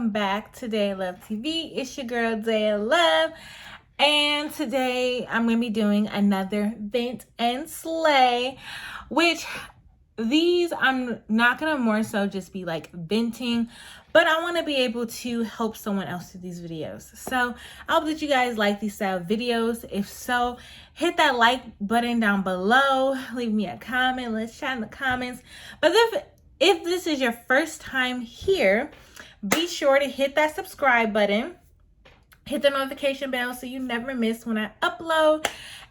welcome back to Day in Love TV. It's your girl Day in Love, and today I'm going to be doing another vent and slay, which these I'm not going to more so just be like venting, but I want to be able to help someone else with these videos. So I hope that you guys like these style videos. If so, hit that like button down below, leave me a comment, let's chat in the comments. But if this is your first time here, be sure to hit that subscribe button, hit the notification bell so you never miss when I upload,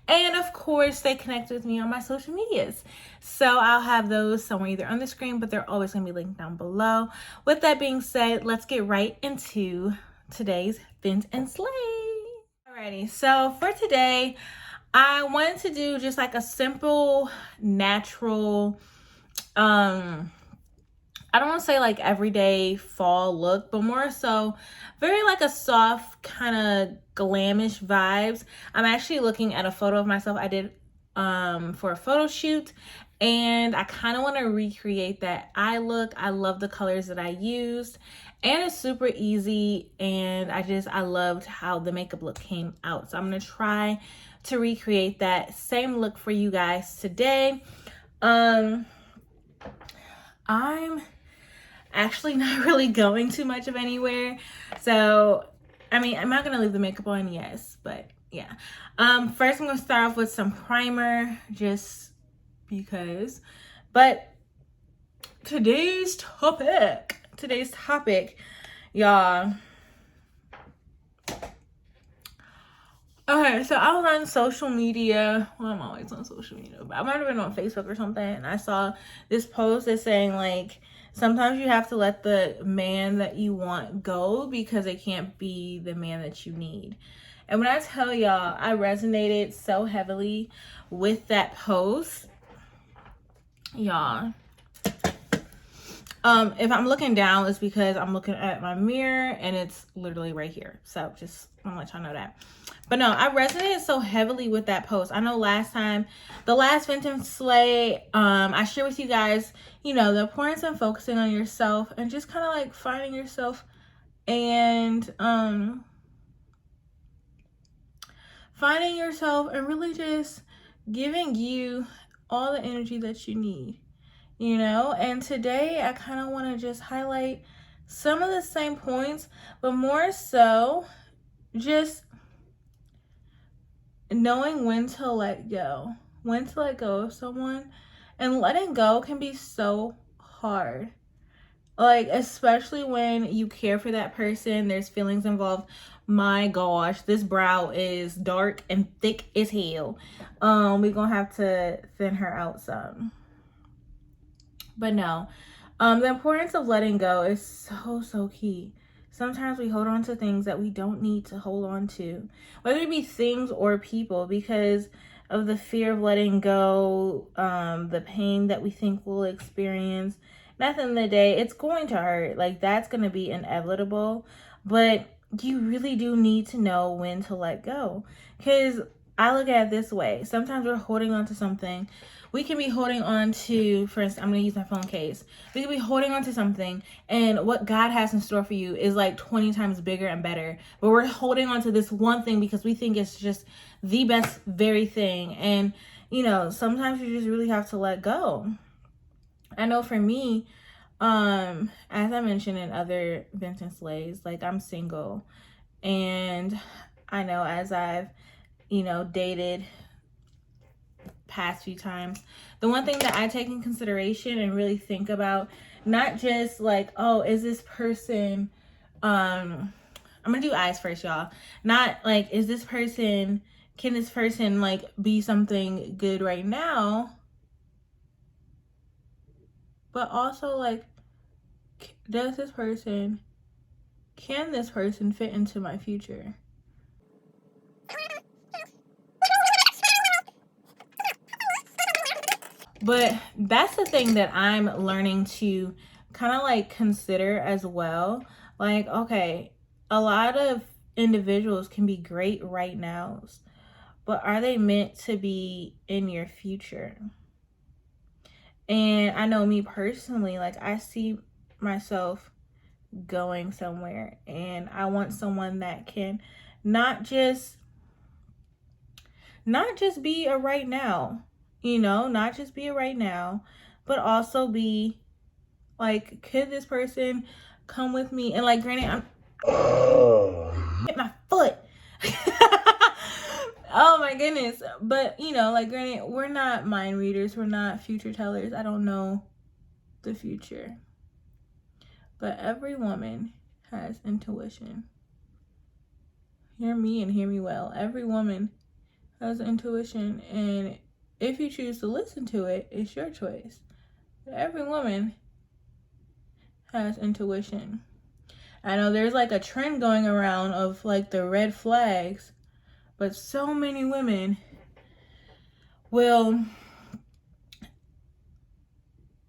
and of course, stay connected with me on my social medias. So I'll have those somewhere either on the screen, but they're always going to be linked down below. With that being said, let's get right into today's Vent and Slay. Alrighty, so for today, I wanted to do just like a simple, natural, I don't want to say like everyday fall look, but more so very like a soft kind of glamish vibes. I'm actually looking at a photo of myself I did for a photo shoot, and I kind of want to recreate that eye look. I love the colors that I used, and it's super easy, and I loved how the makeup look came out. So I'm going to try to recreate that same look for you guys today. I'm actually not really going too much of anywhere, so I mean, I'm not gonna leave the makeup on, yes, but yeah. First I'm gonna start off with some primer just because, but today's topic, y'all. Okay, so I was on social media. Well, I'm always on social media, but I might have been on Facebook or something, and I saw this post that's saying like, sometimes you have to let the man that you want go because they can't be the man that you need. And when I tell y'all, I resonated so heavily with that post, y'all. If I'm looking down, it's because I'm looking at my mirror and it's literally right here. So just I'm gonna let y'all know that. But no, I resonated so heavily with that post. I know the last Vent and Slay, I shared with you guys, you know, the importance of focusing on yourself and just kind of like finding yourself and really just giving you all the energy that you need, you know. And today I kind of want to just highlight some of the same points, but more so just knowing when to let go of someone. And letting go can be so hard, like especially when you care for that person, there's feelings involved. My gosh, this brow is dark and thick as hell. We're gonna have to thin her out some, but no, the importance of letting go is so key. Sometimes we hold on to things that we don't need to hold on to, whether it be things or people, because of the fear of letting go, the pain that we think we'll experience. And at the end of the day, it's going to hurt. Like, that's going to be inevitable. But you really do need to know when to let go. Because I look at it this way. Sometimes we're holding on to something. We can be holding on to, for instance, I'm going to use my phone case. We can be holding on to something, and what God has in store for you is like 20 times bigger and better. But we're holding on to this one thing because we think it's just the best very thing. And, you know, sometimes you just really have to let go. I know for me, as I mentioned in other Vent and Slays, like I'm single. And I know as I've, you know, dated past few times, the one thing that I take in consideration and really think about, not just like, oh, is this person, I'm gonna do eyes first, y'all. Not like, can this person like be something good right now, but also like, can this person fit into my future? But that's the thing that I'm learning to kind of like consider as well. Like, okay, a lot of individuals can be great right now, but are they meant to be in your future? And I know me personally, like I see myself going somewhere, and I want someone that can not just be a right now, not just be a right now, but also be like, could this person come with me? And like, granted, I'm hit my foot. Oh my goodness. But like, granted, we're not mind readers, we're not future tellers. I don't know the future, but every woman has intuition. Hear me and hear me well. Every woman has intuition, and if you choose to listen to it, it's your choice. But every woman has intuition. I know there's like a trend going around of like the red flags, but so many women will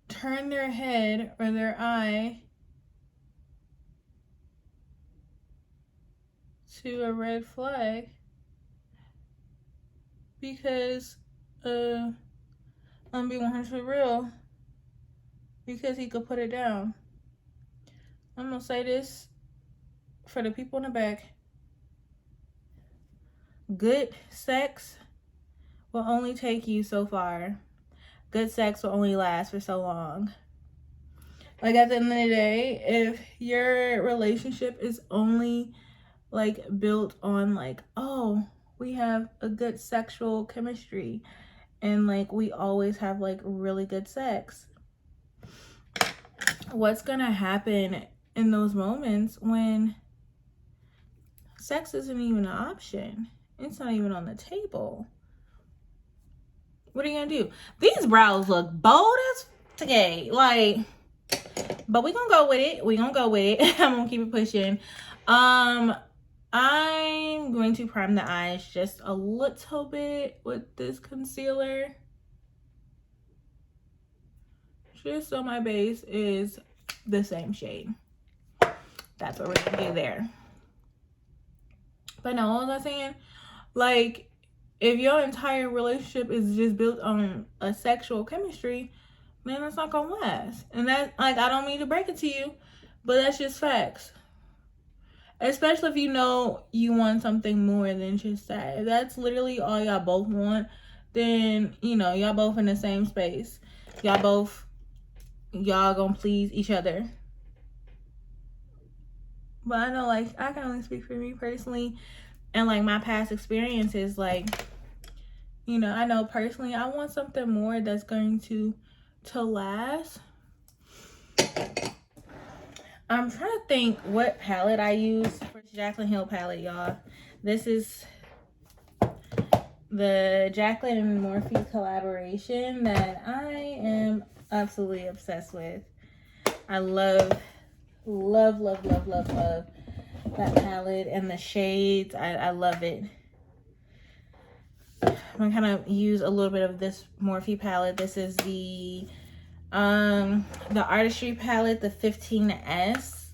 turn their head or their eye to a red flag because I'm being 100% real, because he could put it down. I'm gonna say this for the people in the back. Good sex will only take you so far. Good sex will only last for so long. Like, at the end of the day, if your relationship is only like built on like, oh, we have a good sexual chemistry and like we always have like really good sex, what's gonna happen in those moments when sex isn't even an option? It's not even on the table. What are you gonna do? These brows look bold as today, like, but we gonna go with it. I'm gonna keep it pushing. I'm going to prime the eyes just a little bit with this concealer, just so my base is the same shade. That's what we're gonna do there. But no, what was I saying? Like, if your entire relationship is just built on a sexual chemistry, then it's not gonna last. And that, like, I don't mean to break it to you, but that's just facts. Especially if you want something more than just that. If that's literally all y'all both want, then y'all both in the same space. Y'all gonna please each other. But I know, like, I can only speak for me personally and like my past experiences. Like, I know personally I want something more that's going to last. I'm trying to think what palette I use for Jaclyn Hill palette, y'all. This is the Jaclyn and Morphe collaboration that I am absolutely obsessed with. I love that palette and the shades. I love it. I'm gonna kind of use a little bit of this Morphe palette. This is the Artistry palette, the 15S.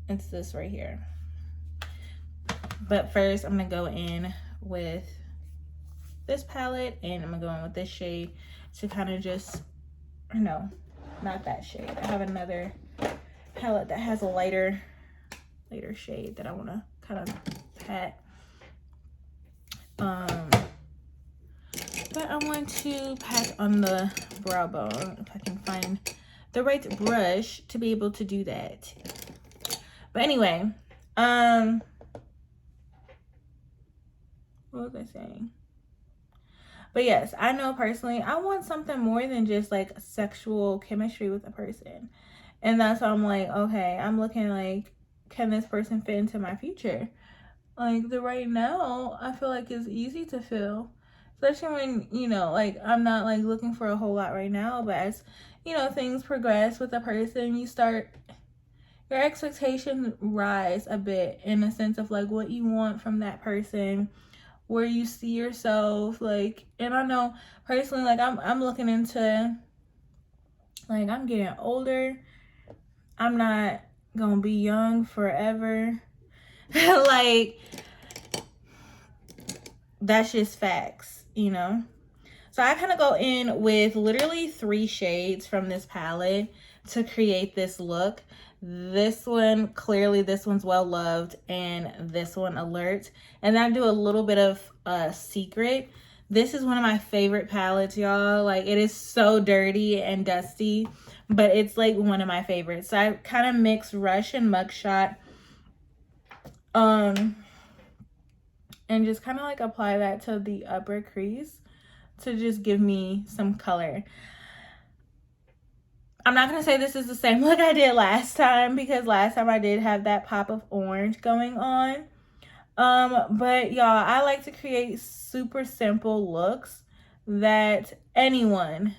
It's this right here. But first, I'm gonna go in with this palette, and I'm gonna go in with this shade to kind of just, no, not that shade. I have another palette that has a lighter shade that I want to kind of pat. But I want to pat on the brow bone, if I can find the right brush to be able to do that. But anyway, what was I saying? But yes, I know personally I want something more than just like sexual chemistry with a person. And that's why I'm like, okay, I'm looking like, can this person fit into my future? Like, the right now, I feel like it's easy to fill. Especially when, like, I'm not like looking for a whole lot right now, but as, things progress with a person, your expectations rise a bit in the sense of like what you want from that person, where you see yourself, like. And I know personally, like, I'm looking into, like, I'm getting older. I'm not gonna be young forever. Like, that's just facts, So I kind of go in with literally 3 shades from this palette to create this look. This one, clearly this one's well loved, and this one alert. And then I do a little bit of secret. This is one of my favorite palettes, y'all. Like, it is so dirty and dusty, but it's like one of my favorites. So I kind of mix Rush and Mugshot. And just kind of like apply that to the upper crease to just give me some color. I'm not going to say this is the same look I did last time, because last time I did have that pop of orange going on. But y'all, I like to create super simple looks that anyone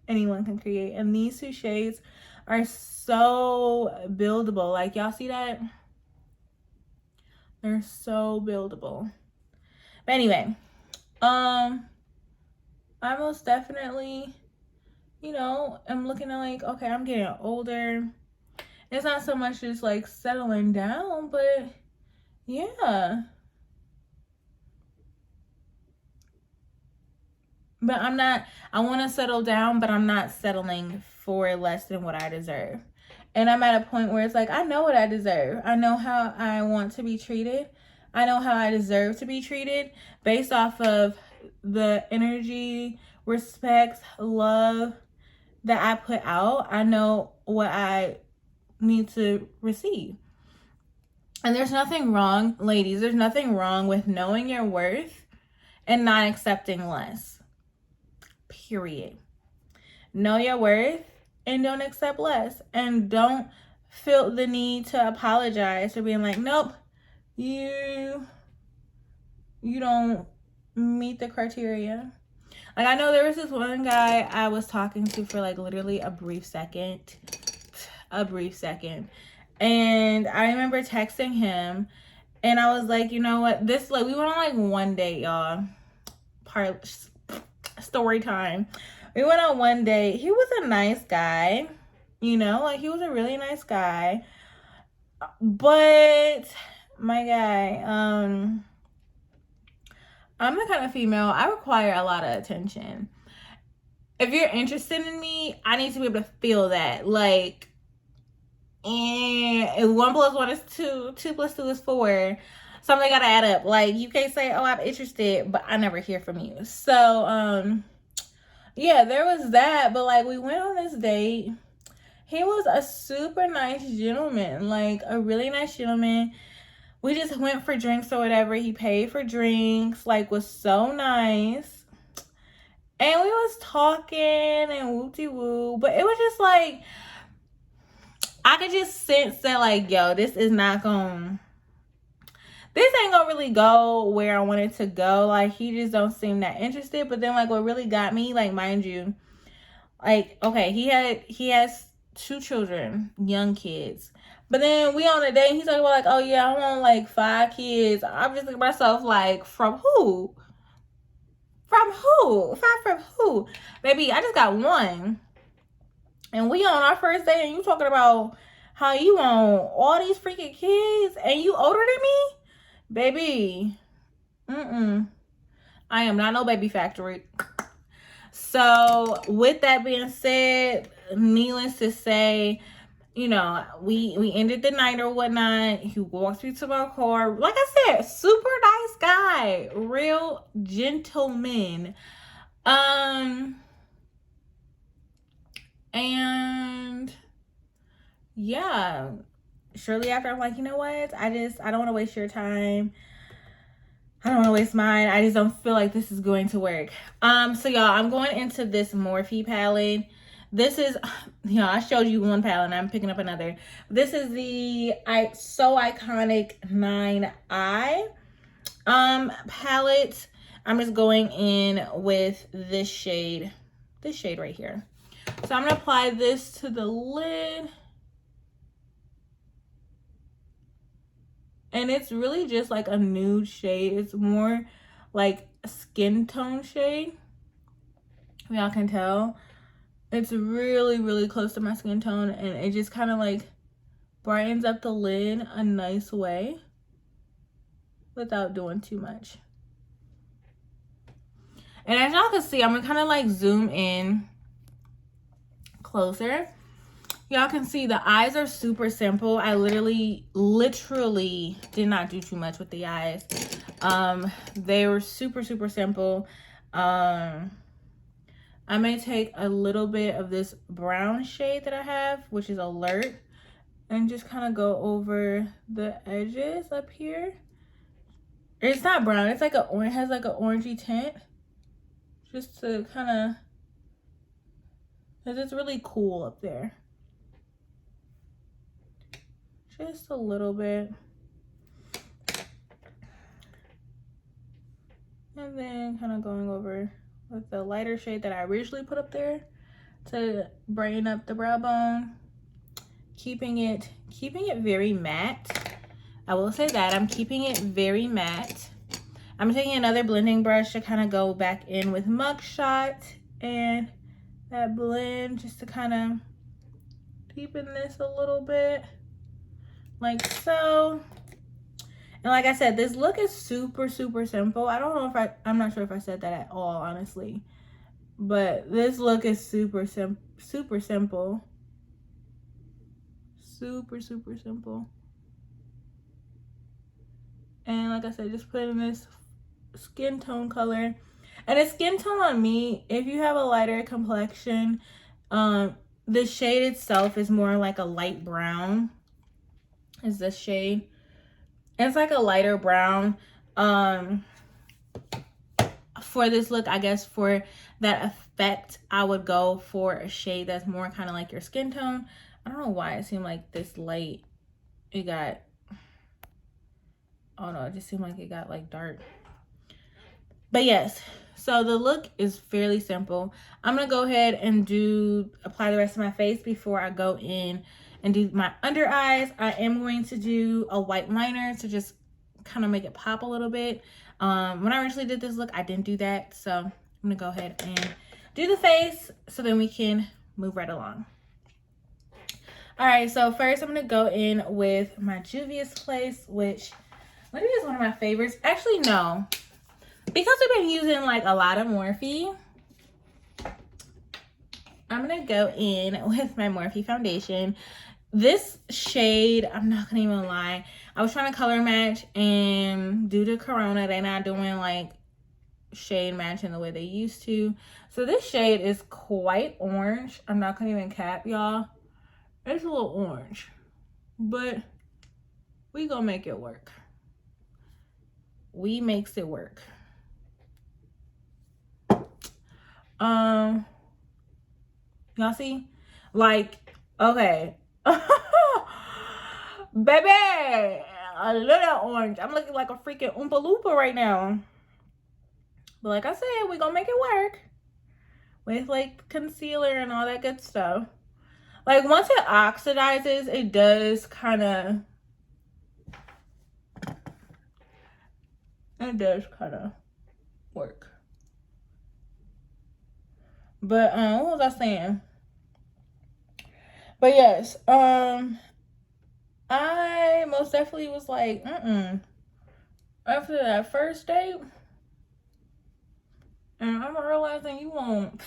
can create. And these two shades are so buildable. Like, y'all see that? They're so buildable. But anyway, I most definitely, you know, I'm looking at like, okay, I'm getting older. It's not so much just like settling down, but yeah. But I want to settle down, but I'm not settling for less than what I deserve. And I'm at a point where it's like, I know what I deserve. I know how I want to be treated. I know how I deserve to be treated based off of the energy, respect, love that I put out. I know what I need to receive. And there's nothing wrong, ladies, there's nothing wrong with knowing your worth and not accepting less. Period. Know your worth and don't accept less. And don't feel the need to apologize for being like, nope, you don't meet the criteria. Like, I know there was this one guy I was talking to for like literally a brief second. And I remember texting him, and I was like, you know what? This, like, we went on like one date, y'all. Story time. We went on one date. He was a nice guy, you know, like, he was a really nice guy. But my guy, I'm the kind of female, I require a lot of attention. If you're interested in me, I need to be able to feel that. Like, and if 1 + 1 is 2, 2 + 2 is 4, something gotta add up. Like, you can't say, oh, I'm interested, but I never hear from you. So, yeah, there was that. But like, we went on this date. He was a super nice gentleman, like a really nice gentleman. We just went for drinks or whatever. He paid for drinks, like, was so nice. And we was talking and whoop-de-woo. But it was just like, I could just sense that, like, yo, this ain't gonna really go where I want it to go. Like, he just don't seem that interested. But then, like, what really got me, like, mind you, like, okay, he has 2 children, young kids. But then we on a date, he's talking about like, oh yeah, I want like 5 kids. I'm just thinking to myself, like, from who? From who? 5 from who? Baby, I just got 1. And we on our first date, and you talking about how you want all these freaking kids, and you older than me? Baby, I am not no baby factory. So with that being said, needless to say, you know, we ended the night or whatnot. He walked me to my car. Like I said, super nice guy, real gentleman. And yeah, shortly after, I'm like, you know what? I don't want to waste your time. I don't want to waste mine. I just don't feel like this is going to work. So y'all, I'm going into this Morphe palette. This is, you know, I showed you one palette and I'm picking up another. This is the So Iconic 9i palette. I'm just going in with this shade right here. So I'm going to apply this to the lid. And it's really just like a nude shade. It's more like a skin tone shade. Y'all can tell. It's really, really close to my skin tone. And it just kind of like brightens up the lid a nice way without doing too much. And as y'all can see, I'm going to kind of like zoom in closer. Y'all can see the eyes are super simple. I literally did not do too much with the eyes. They were super simple. I may take a little bit of this brown shade that I have, which is Alert, and just kind of go over the edges up here. It's not brown, it's like a orange, has like an orangey tint, just to kind of, because it's really cool up there. Just a little bit. And then kind of going over with the lighter shade that I originally put up there to brighten up the brow bone. Keeping it very matte. I will say that I'm keeping it very matte. I'm taking another blending brush to kind of go back in with Mugshot and that blend, just to kind of deepen this a little bit, like so. And like I said, this look is super simple. I don't know if I'm not sure if I said that at all, honestly, but this look is super simple. Super simple. And like I said, just put in this skin tone color. And a skin tone on me, if you have a lighter complexion, the shade itself is more like a light brown, is this shade. It's like a lighter brown. For this look, I guess for that effect, I would go for a shade that's more kind of like your skin tone. I don't know why it seemed like this light, it got, oh no, it just seemed like it got like dark. But yes, so the look is fairly simple. I'm gonna go ahead and apply the rest of my face before I go in and do my under eyes. I am going to do a white liner to just kind of make it pop a little bit. When I originally did this look, I didn't do that. So I'm gonna go ahead and do the face so then we can move right along. All right, so first I'm gonna go in with my Juvia's Place, which maybe is one of my favorites. Actually, no. Because I've been using like a lot of Morphe, I'm gonna go in with my Morphe Foundation. This shade, I'm not gonna even lie, I was trying to color match, and due to Corona, they're not doing like shade matching the way they used to. So this shade is quite orange. I'm not gonna even cap y'all. It's a little orange, but we gonna make it work. We makes it work. Y'all see? Like, okay. Baby, a little orange. I'm looking like a freaking Oompa Loompa right now. But like I said, we gonna make it work with like concealer and all that good stuff. Like once it oxidizes, it does kind of, work. But what was I saying? But yes, I most definitely was like, after that first date, and I'm realizing you won't.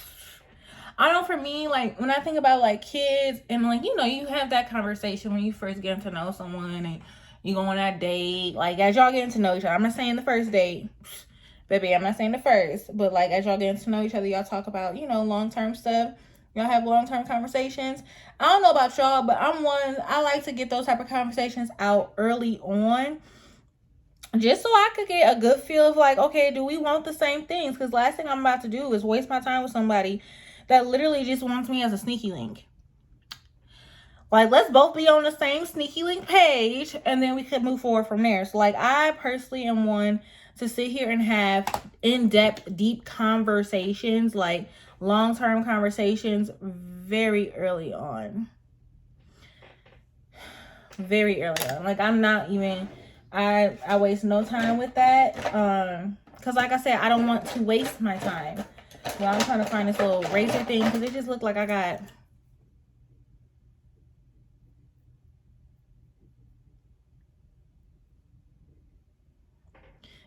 I know for me, like when I think about like kids and like, you know, you have that conversation when you first get to know someone and you go on that date, like as y'all getting to know each other. I'm not saying the first date, baby, I'm not saying the first, but like as y'all getting to know each other, y'all talk about, you know, long-term stuff. Y'all have long-term conversations. I don't know about y'all, but I like to get those type of conversations out early on, just so I could get a good feel of like, okay, do we want the same things? Because last thing I'm about to do is waste my time with somebody that literally just wants me as a sneaky link. Like, let's both be on the same sneaky link page, and then we could move forward from there. So, like, I personally am one to sit here and have in-depth, deep conversations, like long-term conversations, very early on. Very early on. Like, I'm not even, I waste no time with that. Because, like I said, I don't want to waste my time. Well, I'm trying to find this little razor thing because it just looked like I got...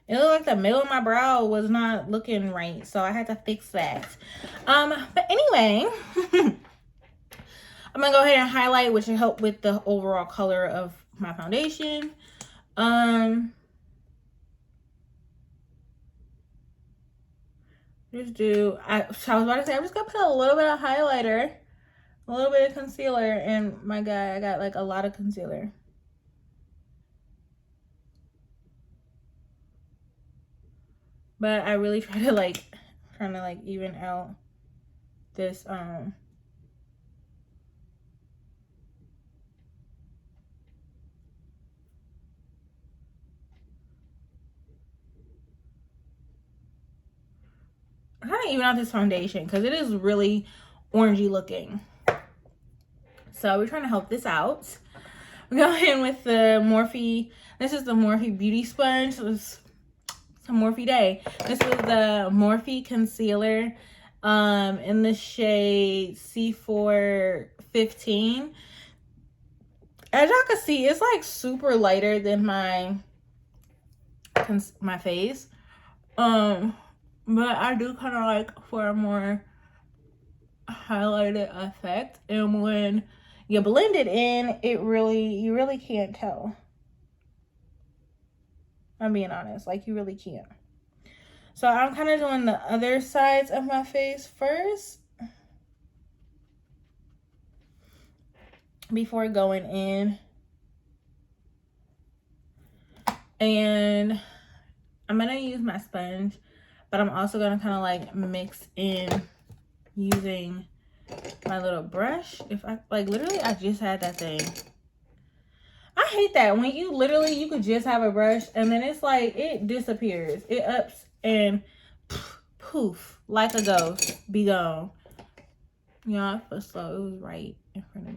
It looked like the middle of my brow was not looking right, so I had to fix that. But anyway, I'm gonna go ahead and highlight, which will help with the overall color of my foundation. Just do, I was about to say, I'm just gonna put a little bit of highlighter, a little bit of concealer, and my God, I got like a lot of concealer. But I really try to like, even out this, I'm trying to even out this foundation because it is really orangey looking. So we're trying to help this out. We're going in with the Morphe. This is the Morphe Beauty Sponge. So it's a Morphe day. This was the Morphe concealer in the shade C415. As y'all can see, it's like super lighter than my face. But I do kind of like for a more highlighted effect, and when you blend it in, you really can't tell. I'm being honest, like you really can't. So I'm kind of doing the other sides of my face first before going in. And I'm gonna use my sponge, but I'm also gonna kind of like mix in using my little brush. If I like, literally I just had that thing. I hate that when you could just have a brush and then it's like it disappears, it ups and poof, like a ghost, be gone. Y'all, it was slow. It was right in front of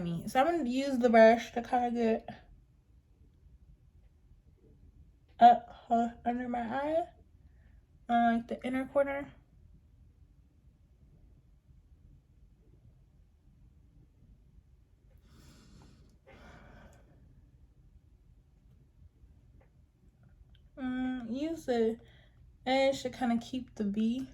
me, so I'm gonna use the brush to kind of get up under my eye, like the inner corner. Use the edge to kind of keep the V.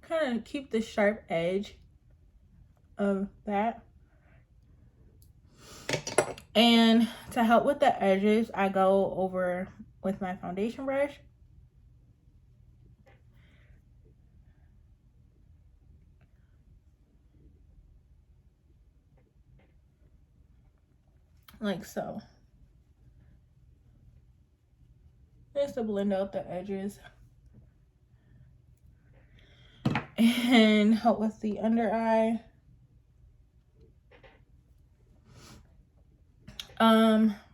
Kind of keep the sharp edge of that. And to help with the edges, I go over with my foundation brush. Like so. Just to blend out the edges. And help with the under eye.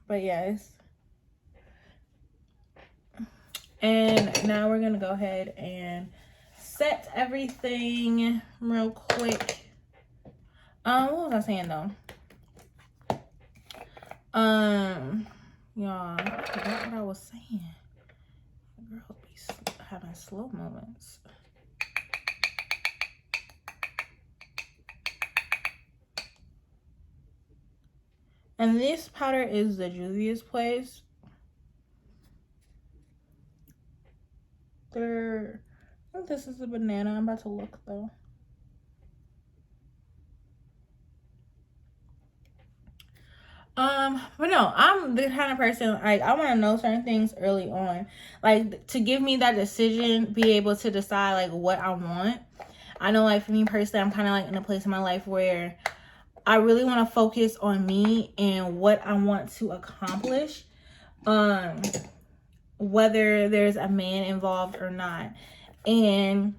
But yes. And now we're gonna go ahead and set everything real quick. What was I saying though? Y'all, I forgot what I was saying. The girl be having slow moments. And this powder is the Juvia's Place. I think this is a banana. I'm about to look though. But no, I'm the kind of person, like, I want to know certain things early on, like, to give me that decision, be able to decide, like, what I want. I know, like, for me personally, I'm kind of, like, in a place in my life where I really want to focus on me and what I want to accomplish, whether there's a man involved or not. And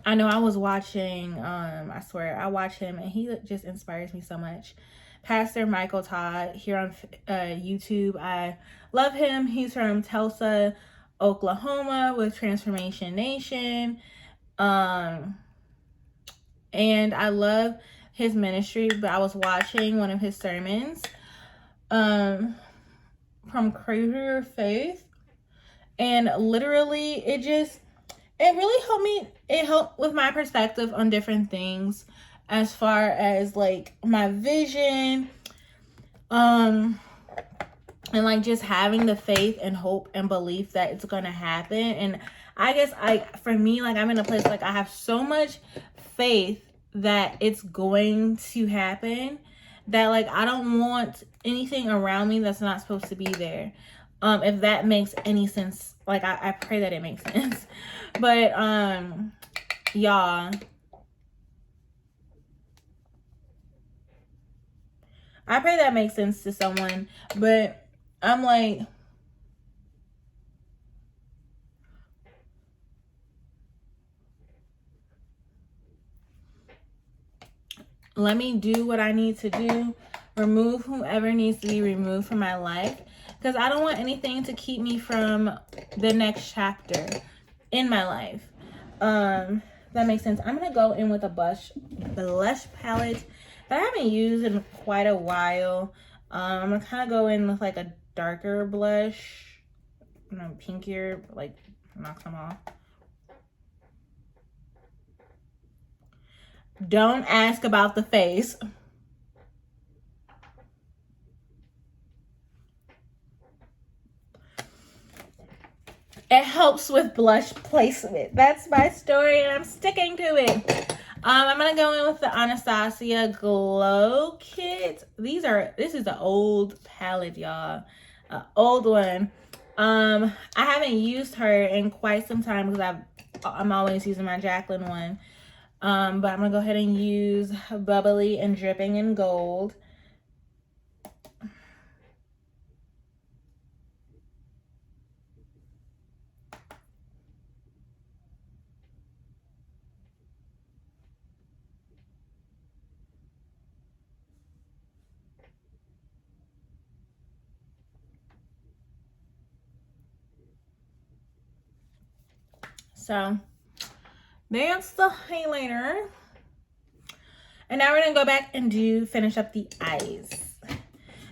I know I was watching, I swear, I watch him, and he just inspires me so much. Pastor Michael Todd here on YouTube. I love him. He's from Tulsa, Oklahoma with Transformation Nation. And I love his ministry, but I was watching one of his sermons from Crazier Faith, and literally it really helped me. It helped with my perspective on different things as far as like my vision, And like just having the faith and hope and belief that it's gonna happen. And I guess for me, like I'm in a place like I have so much faith that it's going to happen that like I don't want anything around me that's not supposed to be there. If that makes any sense, like I pray that it makes sense. But y'all, I pray that makes sense to someone. But I'm like, let me do what I need to do. Remove whoever needs to be removed from my life. Because I don't want anything to keep me from the next chapter in my life. That makes sense. I'm going to go in with a blush palette that I haven't used in quite a while. I'm going to kind of go in with like a darker blush. Pinkier, like knock them off. Don't ask about the face. It helps with blush placement. That's my story and I'm sticking to it. I'm going to go in with the Anastasia Glow Kit. This is an old palette, y'all. Old one. I haven't used her in quite some time because I'm always using my Jaclyn one. But I'm going to go ahead and use Bubbly and Dripping in Gold. So there's the highlighter. And now we're going to go back and finish up the eyes.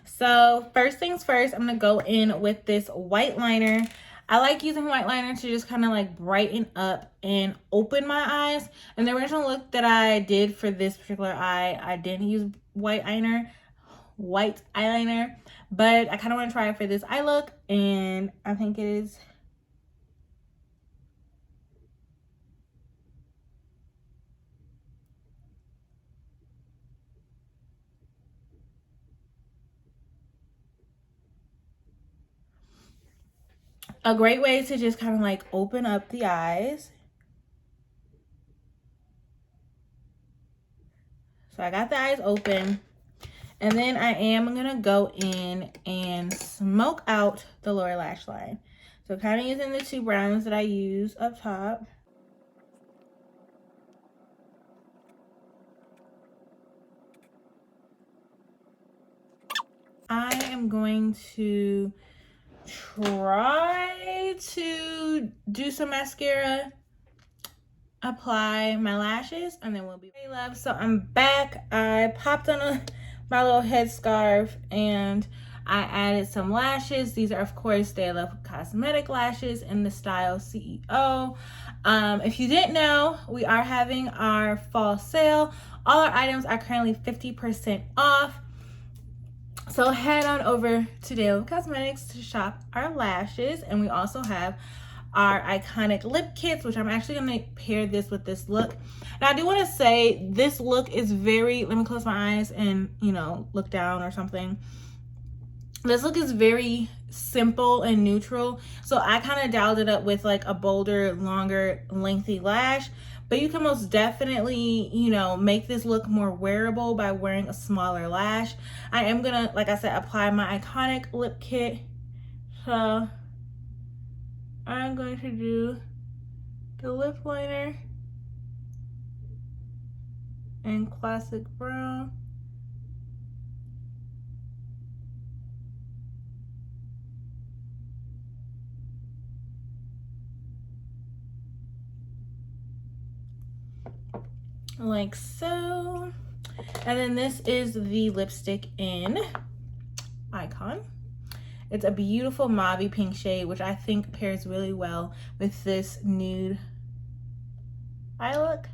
So first things first, I'm going to go in with this white liner. I like using white liner to just kind of like brighten up and open my eyes. And the original look that I did for this particular eye, I didn't use white eyeliner, but I kind of want to try it for this eye look. And I think it is a great way to just kind of like open up the eyes. So I got the eyes open. And then I am going to go in and smoke out the lower lash line. So kind of using the two browns that I use up top. I am going to try to do some mascara, apply my lashes, and then we'll be hey love. So I'm back. I popped on my little headscarf and I added some lashes. These are of course Stay Love Cosmetic lashes in the style CEO. If you didn't know, we are having our fall sale. All our items are currently 50% off. So head on over to Stay Love Cosmetics to shop our lashes. And we also have our iconic lip kits, which I'm actually going to pair this with this look. Now I do want to say this look is very, let me close my eyes and, you know, look down or something. This look is very simple and neutral. So I kind of dialed it up with like a bolder, longer, lengthy lash. But you can most definitely, you know, make this look more wearable by wearing a smaller lash. I am going to, like I said, apply my iconic lip kit. So I'm going to do the lip liner in classic brown. Like so. And then this is the lipstick in Icon. It's a beautiful mauve pink shade, which I think pairs really well with this nude eye look.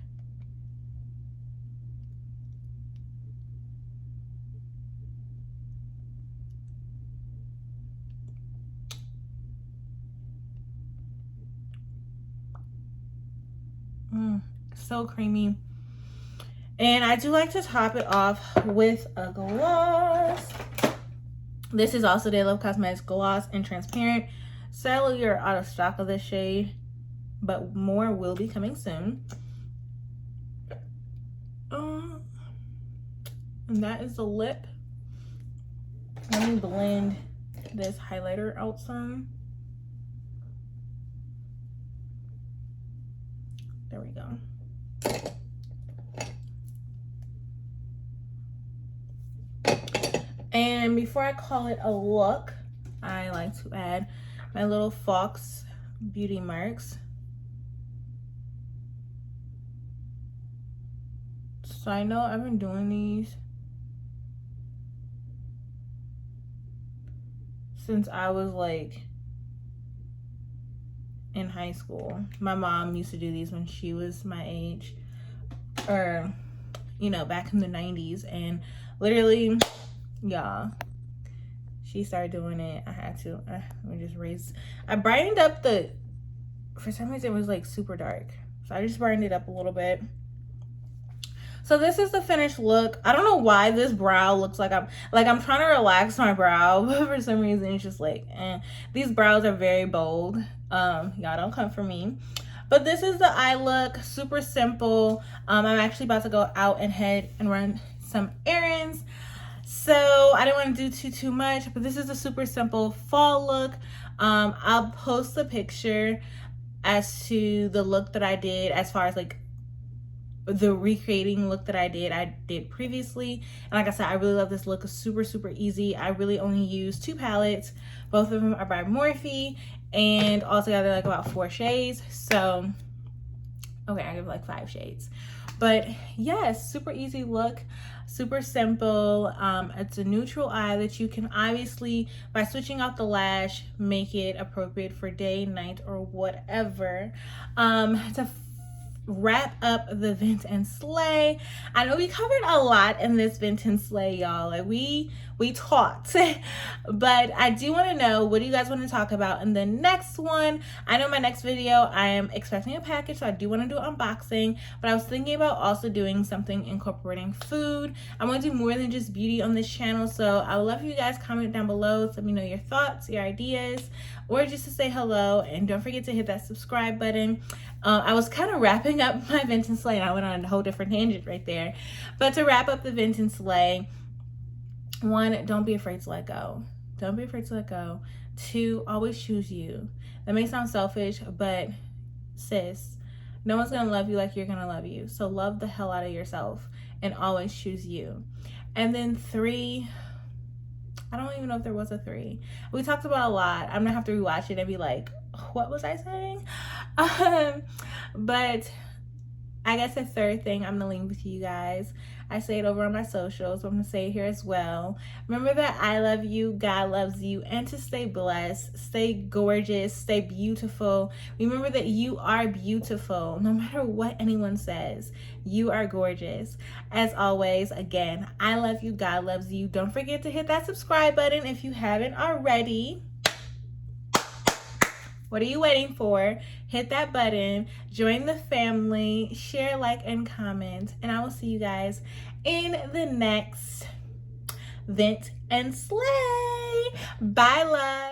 So creamy. And I do like to top it off with a gloss. This is also Day Love Cosmetics gloss in transparent. Sadly, you're out of stock of this shade, but more will be coming soon. And that is the lip. Let me blend this highlighter out some. There we go. And before I call it a look, I like to add my little Fox beauty marks. So I know I've been doing these since I was like in high school. My mom used to do these when she was my age, or you know, back in the 90s, and literally, y'all, she started doing it. I had to let me just raise, I brightened up the, for some reason it was like super dark, so I just brightened it up a little bit. So this is the finished look. I don't know why this brow looks like I'm trying to relax my brow, but for some reason it's just like, these brows are very bold. Y'all don't come for me. But this is the eye look, super simple. I'm actually about to go out and head and run some errands. So I didn't want to do too much, but this is a super simple fall look. I'll post the picture as to the look that I did, as far as like the recreating look that I did previously. And like I said, I really love this look. It's super easy. I really only use 2 palettes. Both of them are by Morphe, and altogether like about 4 shades. So okay, I give like 5 shades. But yes, super easy look, super simple. It's a neutral eye that you can obviously, by switching out the lash, make it appropriate for day, night, or whatever. To wrap up the Vent and Slay, I know we covered a lot in this Vent and Slay, y'all. Like we talked, but I do want to know, what do you guys want to talk about in the next one? I know my next video, I am expecting a package, so I do want to do an unboxing, but I was thinking about also doing something incorporating food. I want to do more than just beauty on this channel, so I would love for you guys comment down below to let me know your thoughts, your ideas, or just to say hello. And don't forget to hit that subscribe button. I was kind of wrapping up my Vent and Slay, and I went on a whole different tangent right there. But to wrap up the Vent and Slay, 1, don't be afraid to let go. Don't be afraid to let go. 2, always choose you. That may sound selfish, but sis, no one's gonna love you like you're gonna love you. So love the hell out of yourself and always choose you. And then 3, I don't even know if there was a 3. We talked about a lot. I'm gonna have to rewatch it and be like, what was I saying? But I guess the 3rd thing I'm gonna leave with you guys, I say it over on my socials, but I'm gonna say it here as well. Remember that I love you, God loves you, and to stay blessed, stay gorgeous, stay beautiful. Remember that you are beautiful, no matter what anyone says. You are gorgeous. As always, again, I love you, God loves you. Don't forget to hit that subscribe button if you haven't already. What are you waiting for? Hit that button, join the family, share, like, and comment, and I will see you guys in the next Vent and Slay. Bye, love.